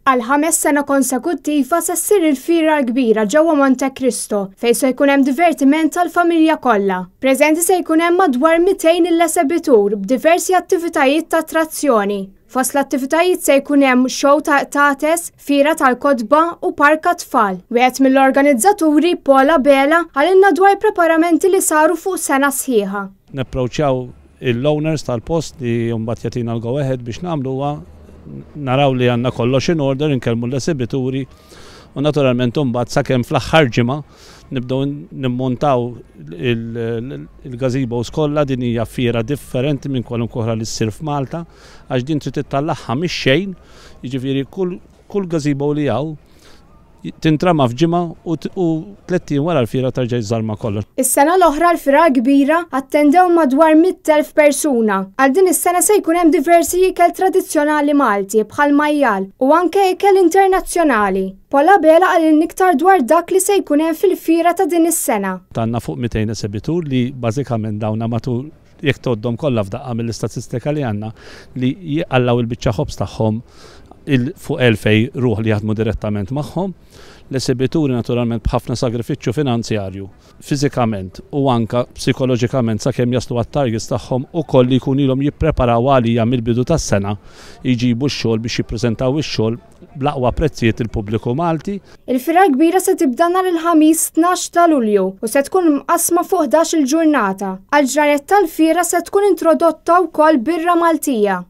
Għall-ħames sena konsekuttiva se ssir il-Fiera l-Kbira ġewwa Montekristo fejn se jkun hemm divertiment tal-familja kollha. Preżenti se jkun hemm madwar 200 l-esebitur b'diversi attivitajiet ta' attrazzjoni. Fost l-attivitajiet se jkun hemm show ta' qtates, fiera tal-kotba u park tfal. Wieħed mill-organizzaturi l-Kbira għalilna dwar preparamenti li saru fuq sena sħiħa. Napproċċjaw il-owners tal-post li mbagħad jagħtina l-go ahead biex nagħmluha, naraw li għandna kollox in order, inkellmu l-esebituri u naturalment mbagħad sakemm fl-aħħar ġimgħa nibdew nimmontaw il-gazebos kollha. Din hija fiera differenti minn kwalunkwe oħra li ssir f'Malta għax din trid tittallagħha mix-xejn, jiġifieri kull gazebo li hawn tintrama f'ġimgħa u 30 wara l-fiera terġa' jżarma kollha. Is-sena l-oħra l-Fiera l-Kbira attendew madwar 100,000 persuna. Għal din is-sena se jkun hemm diversi ikel tradizzjonali Malti bħal majjal u anke ikel internazzjonali. l-Kbira għalilna iktar dwar dak li se jkun hemm fil-fiera ta' din is-sena. Għandna fuq 200 esebitur li bażikament dawna matul jekk toddhom kollha f'daqqa mill-istatistika li għandna li jqallaw il-biċċa ħobs tagħhom fuq 1000 ruħ li jaħdmu direttament magħhom. L-esebituri naturalment b'ħafna sagrifiċċju finanzjarju, fiżikament u anka psikoloġikament sakemm jaslu għat-targets tagħhom ukoll li jkun ilhom jippreparaw għalija mill-bidu tas-sena jġibu x-xogħol biex jippreżentaw ix-xogħol bl-aqwa prezzijiet il-pubbliku Malti. Il-Fiera l-Kbira se tibda nhar il-ħamis 12 ta' Lulju u se tkun mqassma fuq 11 il-ġurnata. Għall-ġranet tal-fiera se tkun introdotta wkoll birra Maltija.